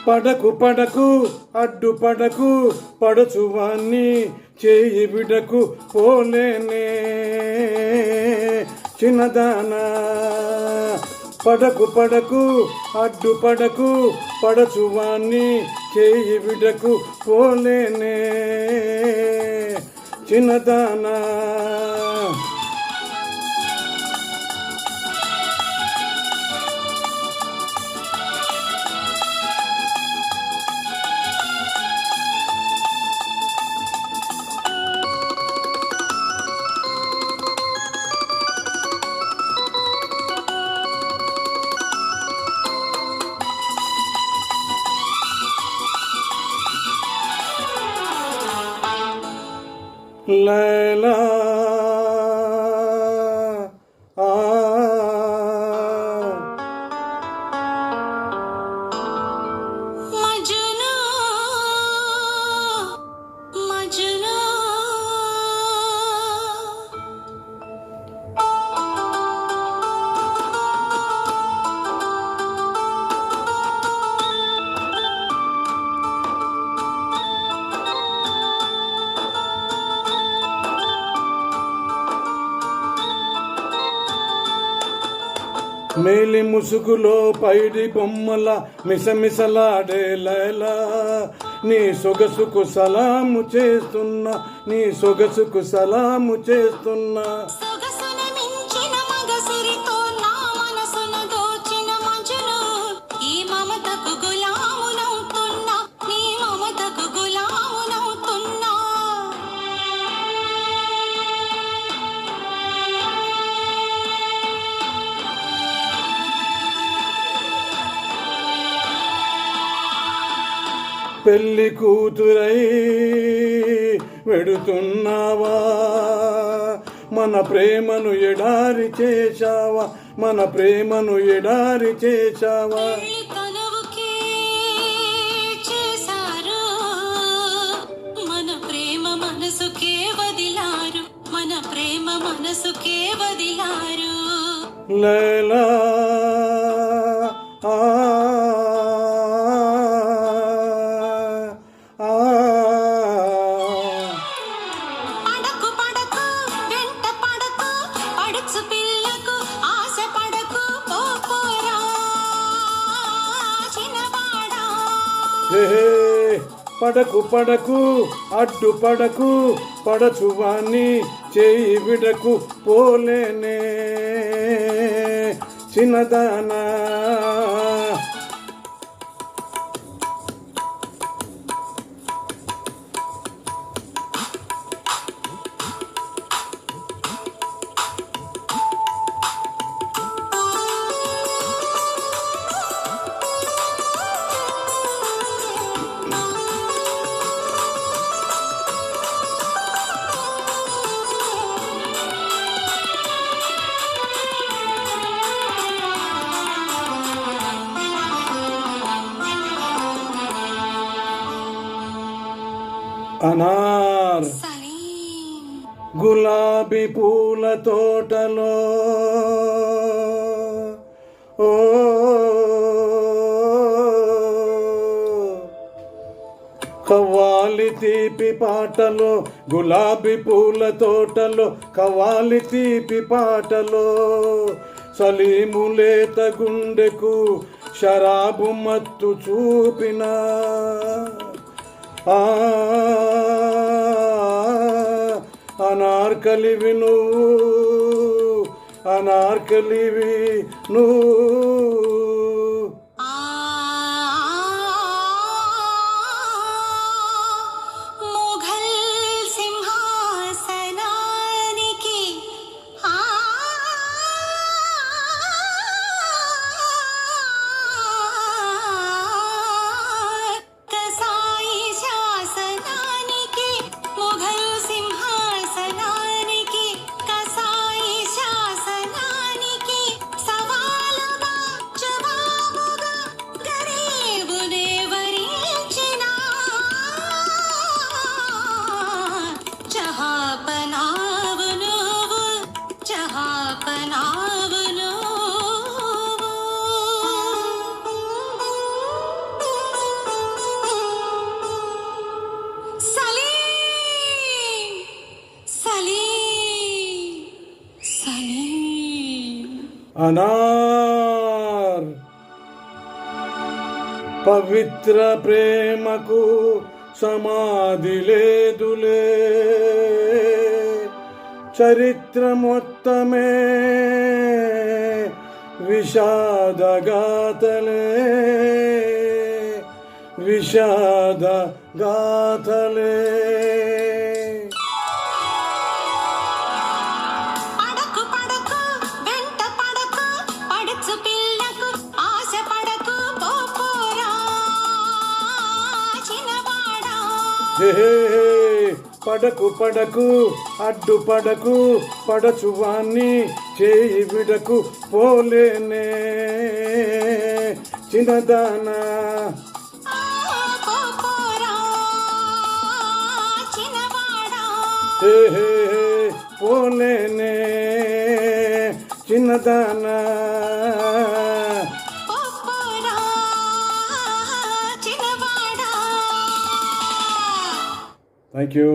పడకు పడకు అడ్డుపడకు పడచువాన్ని చేయి బిడకు పోలేనే చిన్నదానా. పడకు పడకు అడ్డుపడకు పడచువాన్ని చేయి బిడకు పోలేనే చిన్నదానా. లైలా మజ్ను మజ్ను మేలి ముసుగులో పైడి బొమ్మల మిసమిసలాడే లైలా. నీ సొగసుకు సలాము చేస్తున్నా, నీ సొగసుకు సలాము చేస్తున్నా. సొగసున మించిన మగసిరితో నా మనసును దోచిన మజ్ను. ఈ మమతకు గులామునవుతున్నా, నీ మమతకు గులామునవుతున్నా. పెళ్లి కూతురై వెడుతున్నావా, మన ప్రేమను ఎడారి చేశావా, మన ప్రేమను ఎడారి చేశావా. పెళ్లి కనువుకే చేశారు, మన ప్రేమ మనసుకే వదిలారు, మన ప్రేమ మనసుకే వదిలారు. లైలా పడకు పడకు వెంట పడకు పడుచు పిల్లకు ఆశ పడకు పోరా చిన్నవాడా. పడకు పడకు అడ్డు పడకు పడచువాన్ని చేయి బిడకు పోలేనే చిన్నదానా. అనార్ సలీం గులాబీ పూల తోటలో ఓ కవ్వాలి తీపి పాటలో, గులాబీ పూల తోటలో కవ్వాలి తీపి పాటలో. సలీము లేత గుండెకు షరాబు మత్తు చూపిన అనార్కలివి నువ్వు, అనార్కలివి నువ్వు. మొఘల్ సింహాసనానికి కసాయి శాసనానికి, మొఘల్ సింహాసనానికి కసాయి శాసనానికి సవాలుగా అనార్ పవిత్ర ప్రేమకు సమాధి లేదులే, చరిత్ర మొత్తమే విషాదగాథలే, విషాదగాథలే. పడకు పడకు వెంట పడకు పడుచు పిల్లకు ఆశ పడకు పోపోరా చిన్నవాడా. హే పడకు పడకు అడ్డు పడకు పడచువాన్ని చేయి విడకు పోలేనే చిన్నదానా. పోపోరా చిన్నవాడా. హే పోలేనే చిన్నదానా. పోపోరా చిన్నవాడా. Thank you.